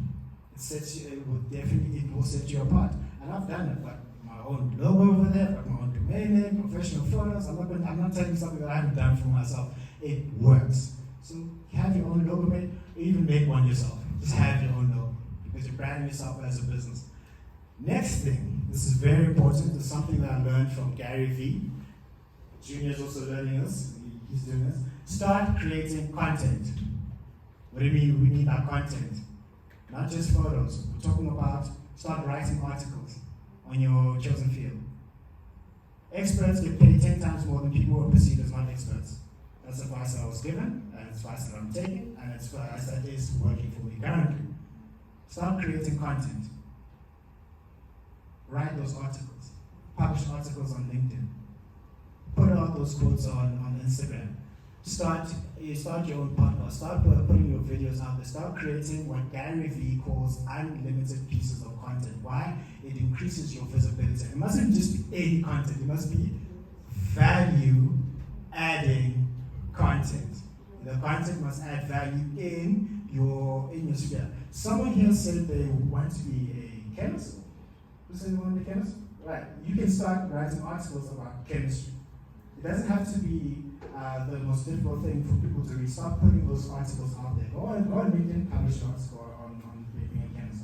It will set you apart. And I've done it. I've got my own logo over there, I've got my own domain name, professional photos. I'm not telling you something that I haven't done for myself. It works. So have your own logo made, or even make one yourself. Just have your own logo, because you're branding yourself as a business. Next thing, this is very important, this is something that I learned from Gary Vee. Junior's also learning this, he's doing this. Start creating content. What do you mean we need our content? Not just photos. We're talking about start writing articles on your chosen field. Experts get paid 10 times more than people who are perceived as not experts. That's advice that I was given, and it's advice that I'm taking, and it's advice that is working for me currently. Start creating content. Write those articles. Publish articles on LinkedIn. Put out those quotes on Instagram. Start your own podcast. Start putting your videos out there. Start creating what Gary Vee calls unlimited pieces of content. Why? It increases your visibility. It mustn't just be any content. It must be value-adding content. The content must add value in your sphere. Someone here said they want to be a chemist. Who said they want to be a chemist? Right. You can start writing articles about chemistry. It doesn't have to be the most difficult thing for people to read. Start putting those articles out there. Go on LinkedIn, publish an article on being a chemist.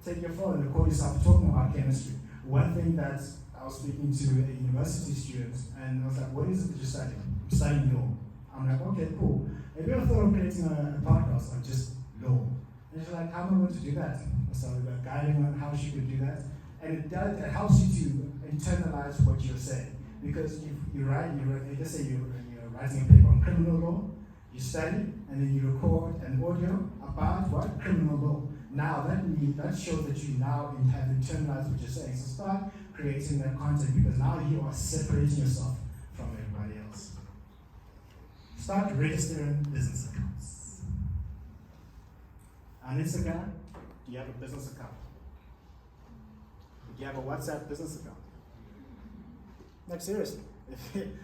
Take your phone and record yourself talking about chemistry. One thing that I was speaking to a university student, and I was like, what is it that you're studying? I'm studying law. I'm like, okay, cool. Have you ever thought of creating a podcast on just law? And she's like, how am I going to do that? So we're guiding her on how she could do that. And it helps you to internalize what you're saying. Because let's say you're writing a paper on criminal law, you study, and then you record an audio about what? Criminal law. Now that shows that you now have internalized what you're saying. So start creating that content, because now you are separating yourself from everybody else. Start registering business accounts. On Instagram, do you have a business account? Do you have a WhatsApp business account? Like seriously,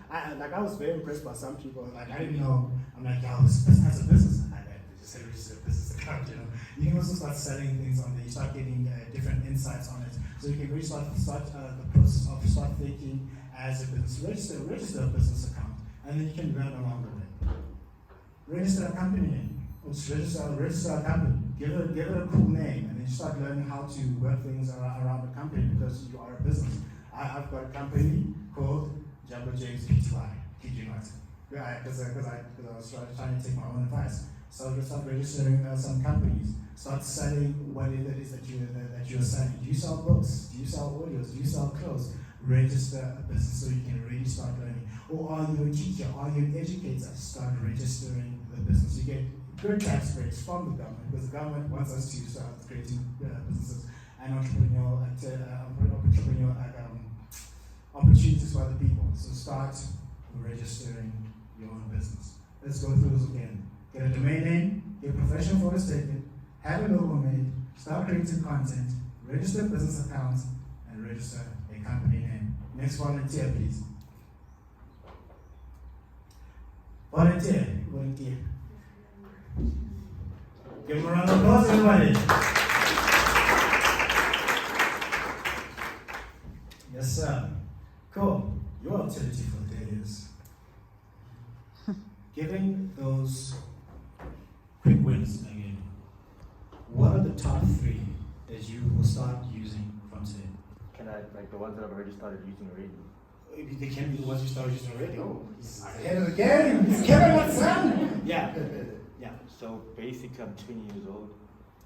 I was very impressed by some people. Like I didn't know. I'm like, yo, this person has a business. And I just said register a business account. You can also start selling things on there. You start getting different insights on it. So you can really start the process of start thinking as a business. Register a business account, and then you can learn along the way. Register a company name. Register a company. Give it a cool name, and then start learning how to work things around the company, because you are a business. I've got a company called Njabulo James NJ. Kid you not? Because I was trying to take my own advice. So you start registering some companies. Start selling what it is that you're selling. Do you sell books? Do you sell audios? Do you sell clothes? Register a business so you can really start learning. Or are you a teacher? Are you an educator? Start registering the business. You get good tax breaks from the government, because the government wants us to start creating businesses and entrepreneurial opportunities for other people. So start registering your own business. Let's go through this again. Get a domain name, get a professional photo statement, have a logo made, start creating content, register a business account, and register a company name. Next volunteer, please. Volunteer. Give them a round of applause, everybody. Yes, sir. Cool. Your activity for the day is giving those quick wins again. What are the top 3 that you will start using from today? Can I, like the ones that I've already started using already? They can be the ones you started using already. Oh, he's ahead of the game. He's Kevin Watson. Yeah. Yeah. So basically, I'm 20 years old.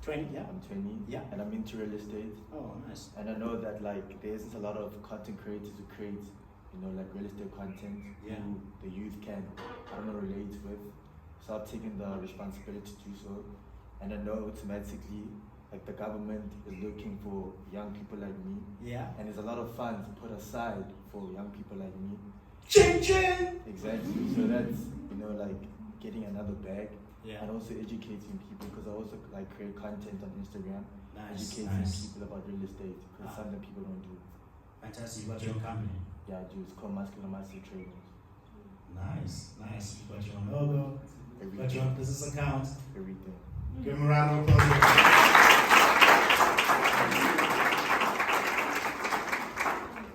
20, yeah. I'm 20. Yeah. And I'm into real estate. Oh, nice. And I know that like there isn't a lot of content creators who create, you know, like real estate content who the youth can, I don't know, relate with. So I've taken the responsibility to do so. And I know automatically, like the government is looking for young people like me. Yeah. And there's a lot of funds put aside for young people like me. Ching ching! Exactly. So that's, you know, like getting another bag. Yeah. And also educating people, because I also like create content on Instagram, educating people about real estate, because something people don't do. Fantastic. You got your own company. Yeah, I do. It's called Master Trading. Nice. You got your own logo. You got your own business account. Everything. Give him a round of applause.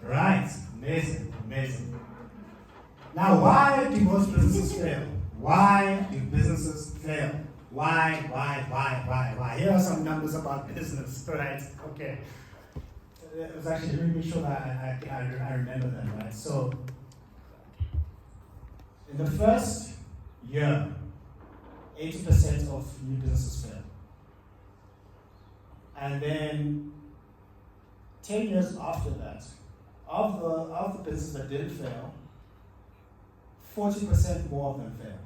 Right. Amazing. Now, why do most businesses fail? Why do businesses fail? Why? Here are some numbers about business, right? Okay. It was actually, let me make sure that I remember them, right? So, in the first year, 80% of new businesses fail. And then 10 years after that, of the businesses that didn't fail, 40% more of them fail.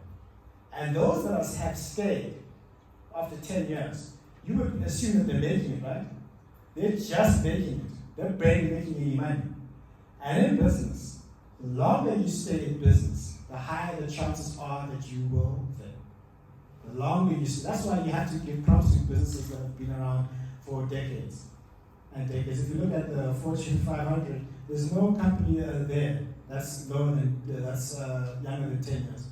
And those that have stayed after 10 years, you would assume that they're making it, right? They're just making it. They're barely making any money. And in business, the longer you stay in business, the higher the chances are that you will fail. The longer you stay. That's why you have to give props to businesses that have been around for decades and decades. If you look at the Fortune 500, there's no company there that's younger than 10 years.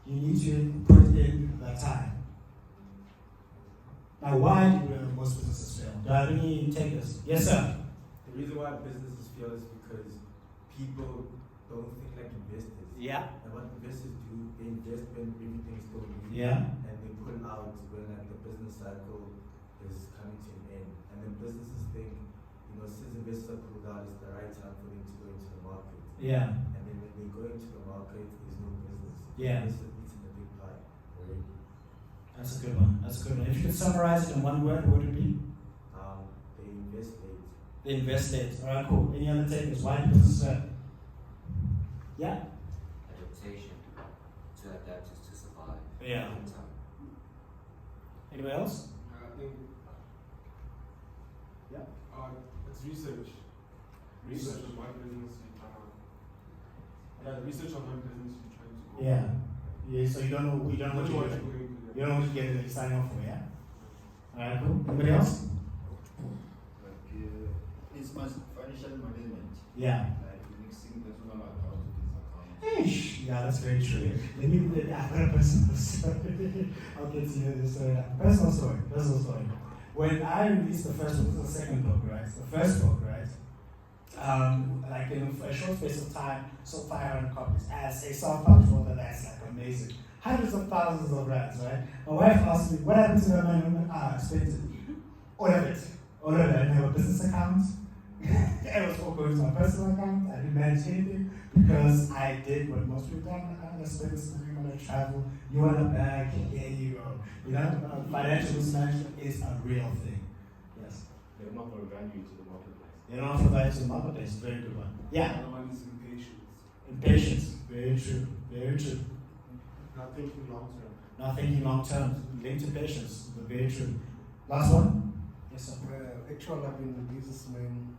You need to put in the time. Now, why do most businesses fail? Do I have any takers? Yes, sir. The reason why businesses fail is because people don't think like investors. Yeah. And what investors do, they invest when everything's going good. Yeah. And they pull out when like the business cycle is coming to an end. And then businesses think, you know, since investors are pulled out, it's the right time for them to go into the market. Yeah. And then when they go into the market, there's no business. Yeah. Investors eating the big pie. Right? That's a good one. If you could summarize it in one word, what would it be? They invest late. They invest late. All right, cool. Any other takers? Why do businesses fail? Yeah. Adaptation. To adapt is to survive. Yeah. Anybody else? I think Yeah. it's research. Research on what business you're trying to. Yeah, research on what business you're trying to go. Yeah. So you don't know what you're doing. You don't know what you're getting signing up for, yeah? Alright, cool. Anybody else? It's my financial management. Yeah. Like mixing personal account with his account. Yeah, that's very true. I've got a personal story. I'll get to you this story. Personal story. When I released the first book, this is the second book, right? The first book, right? Like in a short space of time, sold 500 copies as a self-published author. That's like amazing. Hundreds of thousands of rands, right? My wife asked me, what happened to that money? I spent it. All of it. I didn't have a business account. It was all going to my personal account. I didn't manage anything because I did what most people do. I spent this money when I travel. You want a bag, here you go. You know, financial mismanagement is a real thing. Yes. They don't offer value to the marketplace. They don't offer value to the marketplace. Very good one. Yeah. Another one is impatience. Impatience. Very true. Not thinking long term. not thinking long term, linked to patience, very true. Last one? Yes, sir. Actually, I've been a businessman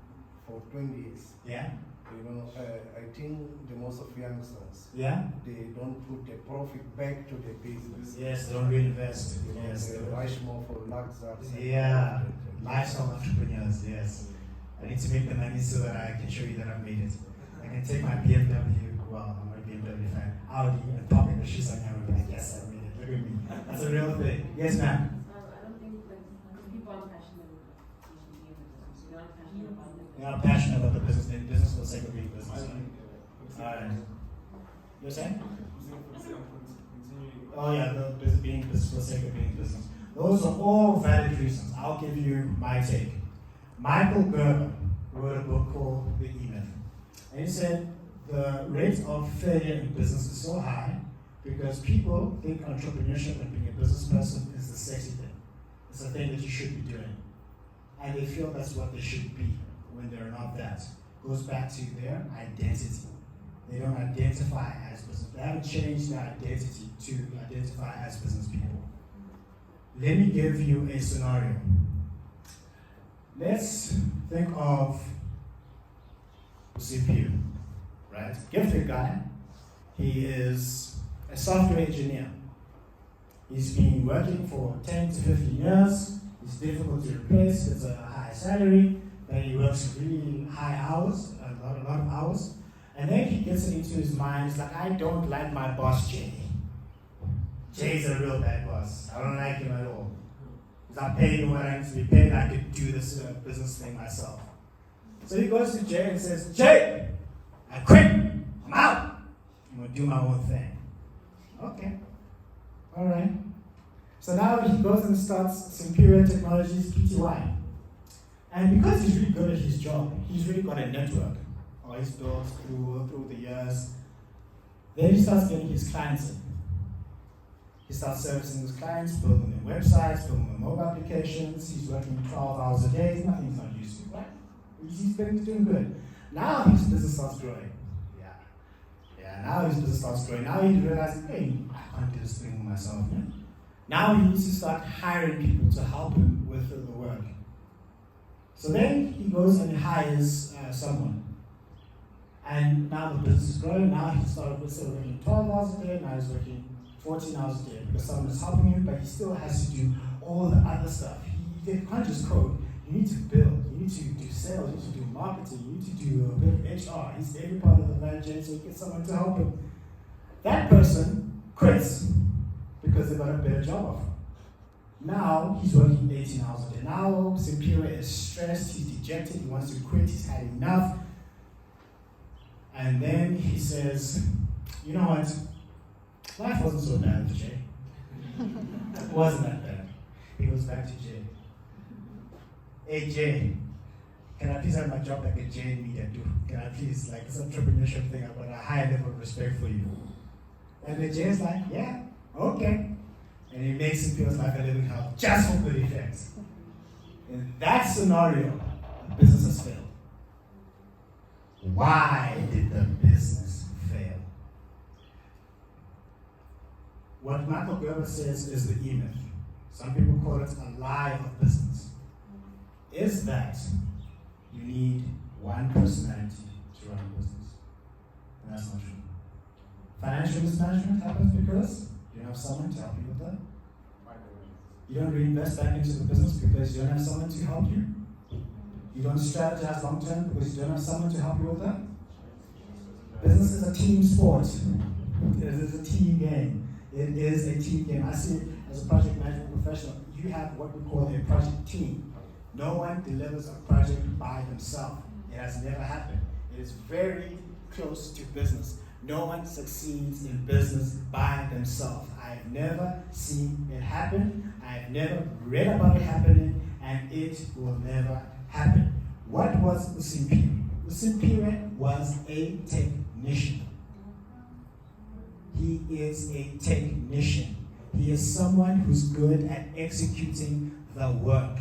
for 20 years. Yeah? I think the most of youngsters, Yeah? they don't put the profit back to the business. Yes, they don't reinvest. Yes. They rush more for luxury. Yeah, lifestyle entrepreneurs, yes. I need to make the money so that I can show you that I've made it. I can take my BMW, well, I'm not a BMW fan, Audi, and pop in the shoes on camera and be like, yes, I made it, look at me. That's a real thing. Yes, ma'am? I don't think people aren't passionate about it. You're not passionate about the business, in business for the sake of being business. Alright. You're saying? Oh yeah, being business for the sake of being business. Those are all valid reasons. I'll give you my take. Michael Gerber wrote a book called The Emyth. And he said the rate of failure in business is so high because people think entrepreneurship and being a business person is the sexy thing. It's the thing that you should be doing. And they feel that's what they should be when they're not that. Goes back to their identity. They don't identify as business. They haven't changed their identity to identify as business people. Let me give you a scenario. Let's think of CPU, right? Gifted guy. He is a software engineer. He's been working for 10 to 15 years. He's difficult to replace. It's a high salary. Then he works really high hours, a lot of hours. And then he gets it into his mind, he's like, I don't like my boss, Jay. Jay's a real bad boss. I don't like him at all. He's not paying me what I need to be paid. I could do this business thing myself. So he goes to Jay and says, Jay, I quit. I'm out. I'm going to do my own thing. Okay. All right. So now he goes and starts Superior Technologies Pty. And because he's really good at his job, he's really got a network. Or he's built through the years. Then he starts getting his clients in. He starts servicing his clients, building their websites, building their mobile applications. He's working 12 hours a day. It's nothing he's not used to, right? He's doing good. Now his business starts growing. Yeah, now his business starts growing. Now he realizes, hey, I can't do this thing myself. Yeah? Now he needs to start hiring people to help him with the work. So then he goes and hires someone. And now the business is growing. Now he started working 12 hours a day. Now he's working 14 hours a day because someone is helping him, but he still has to do all the other stuff. You can't just code. You need to build. You need to do sales. You need to do marketing. You need to do a bit of HR. He's every part of the value chain, so he gets someone to help him. That person quits because they got a better job offer. Now he's working 18 hours a day. Now Superior is stressed. He's dejected. He wants to quit. He's had enough. And then he says, you know what? Life wasn't so bad with Jay. It wasn't that bad. He goes back to Jay. Hey Jay, can I please have my job like a Jay in media too? Can I please, like this entrepreneurship thing, I've got a high level of respect for you. And the Jay's like, yeah, okay. And he makes him feel like a living hell just for good effects. In that scenario, the business has failed. Why did the business fail? What Michael Gerber says is the emyth. Some people call it a lie of business. Is that you need one personality to run a business. And that's not true. Financial mismanagement happens because you don't have someone to help you with that. You don't reinvest back into the business because you don't have someone to help you. You don't strategize long term because you don't have someone to help you with that. Business is a team sport. It is a team game. It is a team game. I see it as a project management professional. You have what we call a project team. No one delivers a project by themselves. It has never happened. It is very close to business. No one succeeds in business by themselves. I've never seen it happen. I've never read about it happening, and it will never happen. What was the superior? The superior was a technician. He is a technician. He is someone who's good at executing the work.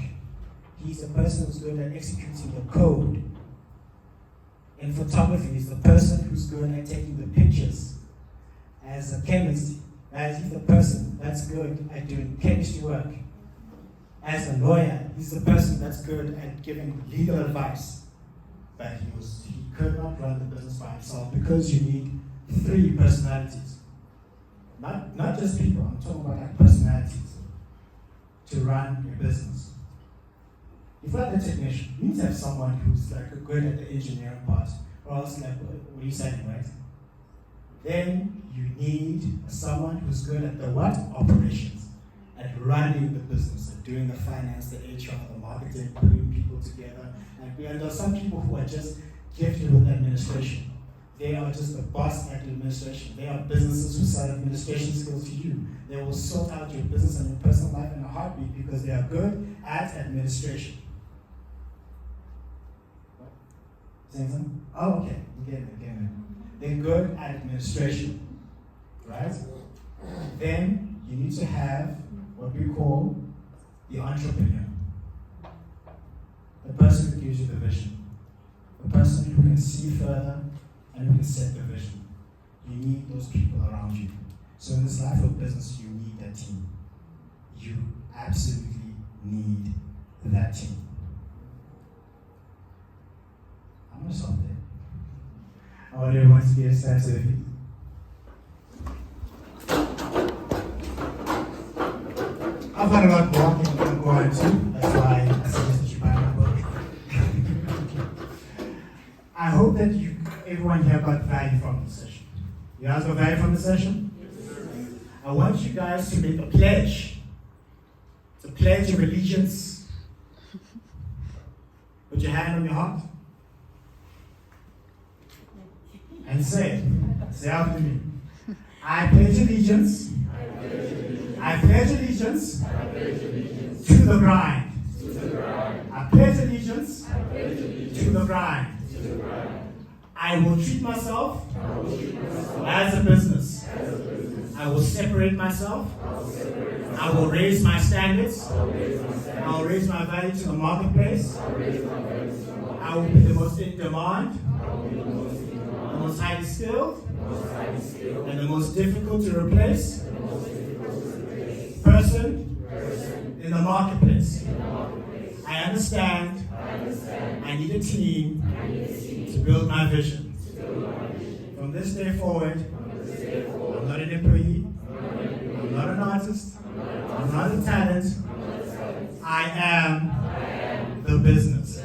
He's a person who's good at executing the code. In photography, he's the person who's good at taking the pictures. As a chemist, as he's the person that's good at doing chemistry work. As a lawyer, he's the person that's good at giving legal advice. But he could not run the business by himself because you need 3 personalities. Not just people, I'm talking about like personalities to run your business. If you're the technician, you need to have someone who's like good at the engineering part, or else like what are you saying, right? Then you need someone who's good at the what? Operations, at running the business, at doing the finance, the HR, the marketing, putting people together. And there are some people who are just gifted with administration. They are just the boss at administration. They are businesses who sell administration skills to you. They will sort out your business and your personal life in a heartbeat because they are good at administration. What? Saying something? Oh, okay. Again. They're good at administration, right? Then you need to have what we call the entrepreneur. The person who gives you the vision. The person who can see further and who can set the vision. You need those people around you. So in this life of business, you need that team. You absolutely need that team. I'm going to stop there. I want everyone to get a sense of it. I've had a lot more I can go into. That's why I suggested you buy my book. I hope that everyone here got value from the session. You guys got value from the session? Yes. I want you guys to make a pledge. To pledge your allegiance. Put your hand on your heart. And say after me. I pledge allegiance. I pledge allegiance to the grind. I pledge allegiance to the grind. I will treat myself as a business. I will separate myself. I will raise my standards. I will raise my value to the marketplace. I will be the most in demand, the most highly skilled, and the most difficult to replace person in the marketplace. I understand I need a team to build my vision. From this day forward, I'm not an employee, I'm not an artist, I'm not a talent, I am the business.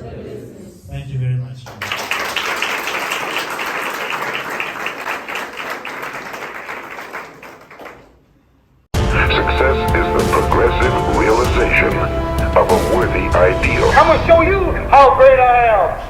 Thank you very much. Success is the progressive realization of a worthy ideal. I'm gonna show you how great I am.